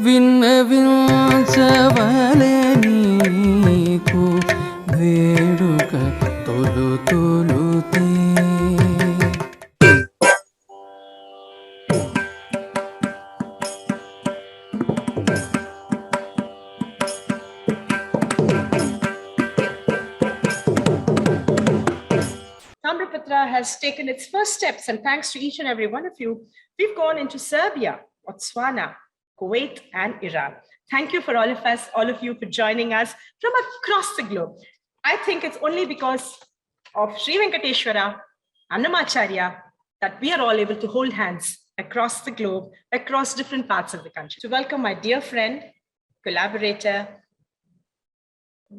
విన్నవించవలెనీకు వేడుక తొలు తొలుతే. Tamrapatra has taken its first steps, and thanks to each and every one of you, we've gone into Serbia, Botswana, Kuwait, and Iran. Thank you for all of you for joining us from across the globe. I think it's only because of Sri Venkateshwara, Annamacharya, that we are all able to hold hands across the globe, across different parts of the country. To welcome my dear friend, collaborator,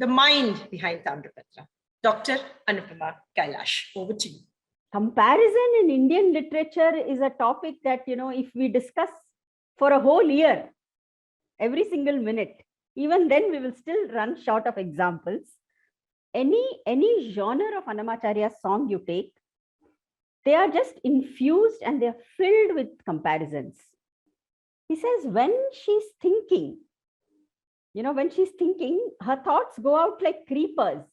the mind behind Tamrapatra, Dr. Anupama Kylash. Over to you. Comparison in Indian literature is a topic that, if we discuss for a whole year, every single minute, even then we will still run short of examples. Any genre of Annamacharya song you take, they are just infused and they are filled with comparisons. He says when she's thinking, her thoughts go out like creepers.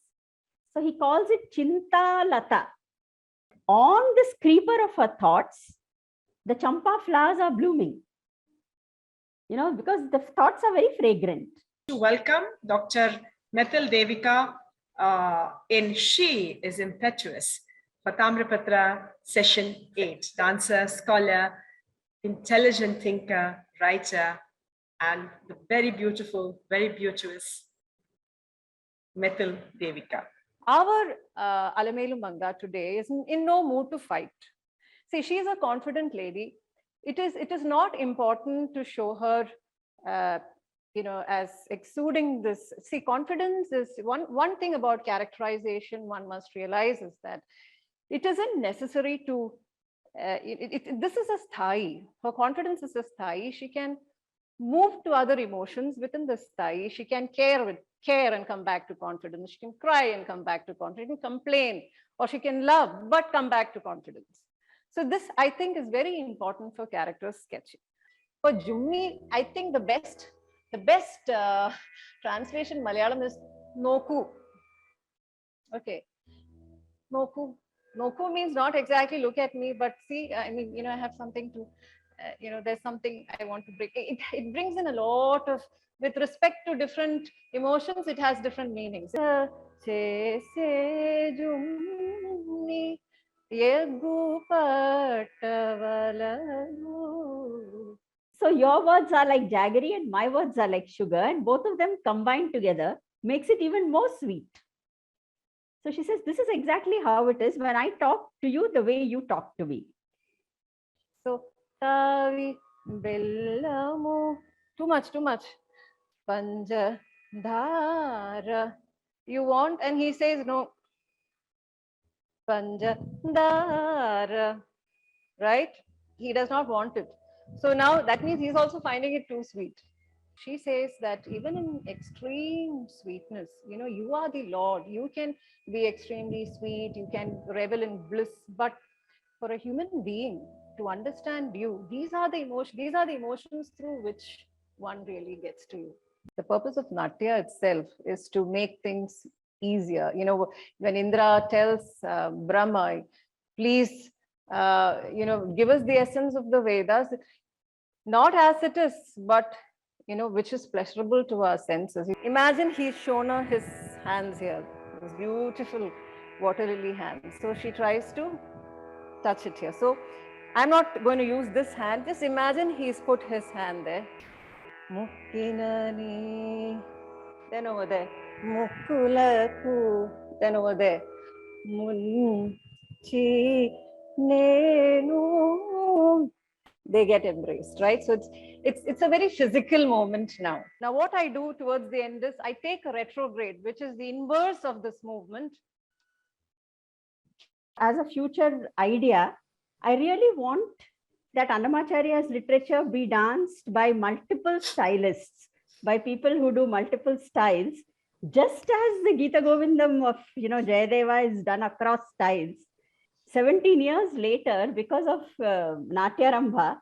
So he calls it Chinta Lata. On this creeper of her thoughts, the champa flowers are blooming, because the thoughts are very fragrant. To welcome Dr. Methil Devika in She is Impetuous for Tamrapatra Session 8. Dancer, scholar, intelligent thinker, writer, and the very beautiful, very beauteous Methil Devika. Our Alamelumanga today is in no mood to fight. See, she is a confident lady. It is not important to show her, as exuding this. See, confidence is one thing about characterization one must realize is that it isn't necessary to, this is a sthai. Her confidence is a sthai. She can move to other emotions within the sthai. She can care and come back to confidence. She can cry and come back to confidence. She can complain, or she can love but come back to confidence. So this, I think, is very important for character sketching. For Jummi, I think the best translation Malayalam is Noku. Okay, Noku means not exactly look at me, but see, I mean, I have something to, there's something I want to bring. It brings in a lot of, with respect to different emotions, it has different meanings. So your words are like jaggery and my words are like sugar, and both of them combined together makes it even more sweet. So she says, this is exactly how it is when I talk to you the way you talk to me. So, Tavi Bellamu, too much. Panja Dhara. You want, and he says no. Panja Dhara. Right? He does not want it. So now that means he's also finding it too sweet. She says that even in extreme sweetness, you are the Lord. You can be extremely sweet. You can revel in bliss. But for a human being to understand you, these are the emotions through which one really gets to you. The purpose of Natya itself is to make things easier. When Indra tells Brahma, please, give us the essence of the Vedas, not as it is, but which is pleasurable to our senses. Imagine he's shown her his hands here, those beautiful water lily hands. So she tries to touch it here. So I'm not going to use this hand. Just imagine he's put his hand there. Mukkinani. Then over there. Mukkulaku. Then over there. Munchi nenu. They get embraced, right? So it's a very physical moment now. Now what I do towards the end is I take a retrograde, which is the inverse of this movement. As a future idea, I really want that Annamacharya's literature be danced by multiple stylists, by people who do multiple styles, just as the Gita Govindam of Jayadeva is done across styles. 17 years later, because of Natyarambha,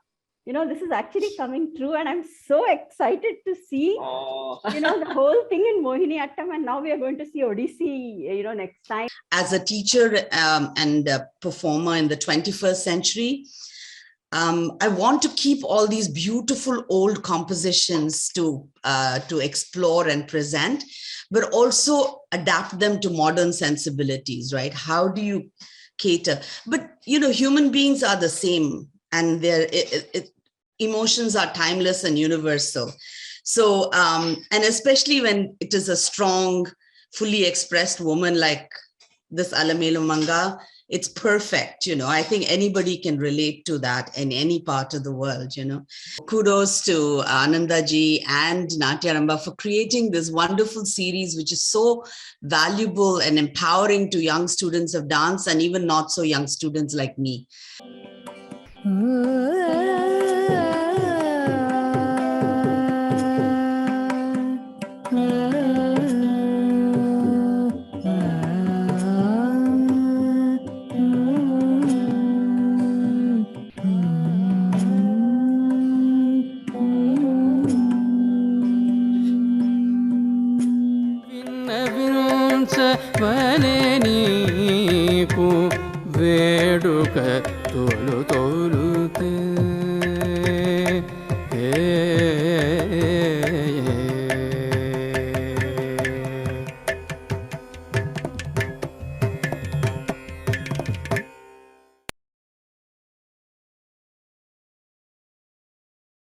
this is actually coming true, and I'm so excited to see, the whole thing in Mohiniyattam, and now we are going to see Odissi, next time. As a teacher and a performer in the 21st century, I want to keep all these beautiful old compositions to explore and present, but also adapt them to modern sensibilities, right? How do you cater? But, human beings are the same, and their emotions are timeless and universal. So, and especially when it is a strong, fully expressed woman like this Alamelumanga, it's perfect. I think anybody can relate to that in any part of the world. Kudos to Anandaji and Natyarambha for creating this wonderful series, which is so valuable and empowering to young students of dance, and even not so young students like me.